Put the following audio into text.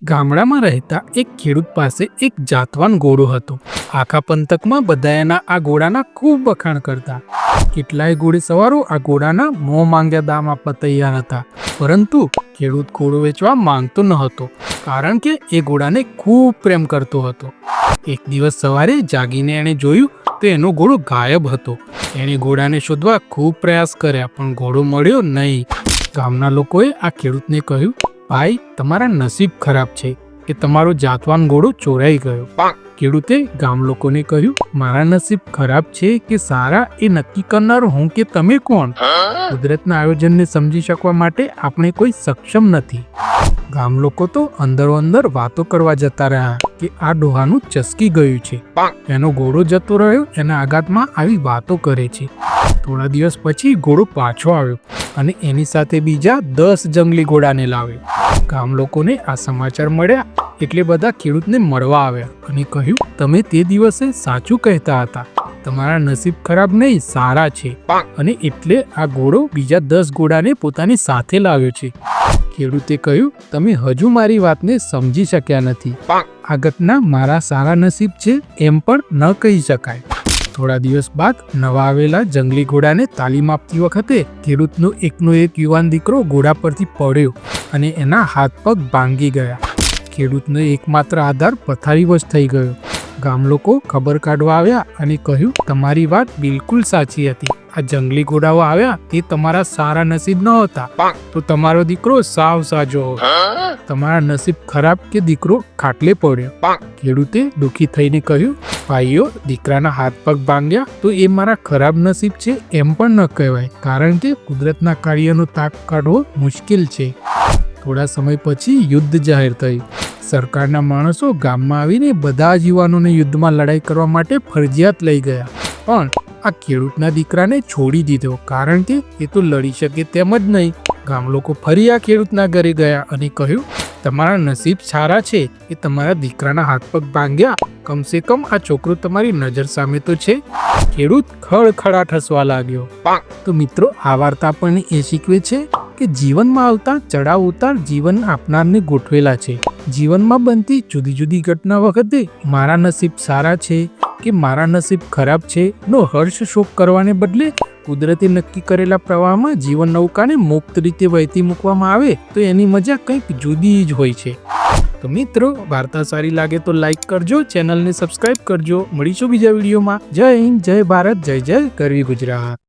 ગામડામાં રહેતા એક ખેડૂત પાસે એક જાતવાન ઘોડો હતો. આખા પંથકમાં બધા એના આ ઘોડાના ખૂબ વખાણ કરતા. કેટલાય ઘોડેસવારો આ ઘોડાના મોં માંગ્યા દામ આપવા તૈયાર હતા, પરંતુ ખેડૂત ઘોડો વેચવા માંગતો ન હતો, કારણ કે એ ઘોડાને ખૂબ પ્રેમ કરતો હતો. એક દિવસ સવારે જાગીને એણે જોયું તો એનો ઘોડો ગાયબ હતો. એણે ઘોડાને શોધવા ખૂબ પ્રયાસ કર્યા, પણ ઘોડો મળ્યો નહીં. ગામના લોકોએ આ ખેડૂતને કહ્યું, ભાઈ, તમારા નસીબ ખરાબ છે કે તમારો જાતવાન ઘોડો ચોરાઈ ગયો. ખેડૂતે ગામ લોકોને કહ્યું, મારા નસીબ ખરાબ છે કે સારા એ નક્કી કરનાર હું કે તમે કોણ? કુદરતના આયોજનને સમજી શકવા માટે આપણે કોઈ સક્ષમ નથી. ગામ લોકો તો અંદરો અંદર વાતો કરવા જતા રહ્યા કે આ ડોહાનું ચસકી ગયું છે, એનો ઘોડો જતો રહ્યો, એના આઘાતમાં આવી વાતો કરે છે. થોડા દિવસ પછી ઘોડો પાછો આવ્યો અને એની સાથે બીજા 10 જંગલી ઘોડાને લાવ્યો. ગામ લોકોને આ સમાચાર મળ્યા એટલે બધા ખેડૂતને મળવા આવ્યા અને કહ્યું, તમે તે દિવસે સાચું કહેતા હતા, તમારા નસીબ ખરાબ નહીં, સારા છે, અને એટલે આ ઘોડો બીજા 10 ઘોડાને પોતાની સાથે લાવ્યો છે. ખેડૂતે કહ્યું, તમે હજુ મારી વાતને સમજી શક્યા નથી. આ ઘટના મારા સારા નસીબ છે એમ પણ ન કહી શકાય. થોડા દિવસ બાદ નવા આવેલા જંગલી ઘોડાને તાલીમ આપતી વખતે ખેડૂતનો એકનો એક યુવાન દીકરો ઘોડા પરથી પડ્યો અને એના હાથ પગ ભાંગી ગયા. ખેડૂતનો એકમાત્ર આધાર પથારીવશ થઈ ગયો. ગામ લોકો ખબર કાઢવા આવ્યા અને કહ્યું, તમારી વાત બિલકુલ સાચી હતી. આ જંગલી ઘોડાઓ આવ્યા તે તમારા સારા નસીબ ન હતા, તો તમારો દીકરો સાવ સાજો હોત. તમારા નસીબ ખરાબ કે દીકરો ખાટલે પડ્યો. ખેડૂતે દુઃખી થઈને કહ્યું, ભાઈઓ, દીકરાના હાથ પગ ભાંગ્યા તો એ મારા ખરાબ નસીબ છે એમ પણ ન કહેવાય, કારણ કે કુદરતના કાર્યનો તાક કાઢવો મુશ્કેલ છે. થોડા સમય પછી યુદ્ધ જાહેર થયું. સરકારના માણસો ગામમાં આવીને બધા જ યુવાનોને યુદ્ધમાં લડાઈ કરવા માટે ફરજિયાત લઈ ગયા, પણ આ ખેડૂતના દીકરાને છોડી દીધો, કારણ કે એ તો લડી શકે તેમ જ નહીં. ગામ લોકો ફરી આ ખેડૂતના ઘરે ગયા અને કહ્યું, તમારા નસીબ સારા છે કે તમારા દીકરાના હાથ પગ ભાંગ્યા, કમસે કમ આ છોકરો તમારી નજર સામે તો છે. ખેડૂત ખડખડાટ હસવા લાગ્યો. તો મિત્રો, આ વાર્તા આપણને એ શીખવે છે કે જીવનમાં આવતા ચડાવ ઉતાર જીવન આપનારને ગોઠવેલા છે. જીવનમાં બનતી જુદી જુદી ઘટના વખતે મારા નસીબ સારા છે કે મારા નસીબ ખરાબ છે નો હર્ષ શોક કરવાને બદલે કુદરતે નક્કી કરેલા પ્રવાહમાં જીવન નૌકાને મુક્ત રીતે વહેતી મૂકવામાં આવે તો એની મજા કંઈક જુદી જ હોય છે. તો મિત્રો, વાર્તા સારી લાગે તો લાઈક કરજો, ચેનલને સબસ્ક્રાઈબ કરજો. મળીશું બીજા વિડીયોમાં. જય હિન્દ, જય ભારત, જય જય ગરવી ગુજરાત.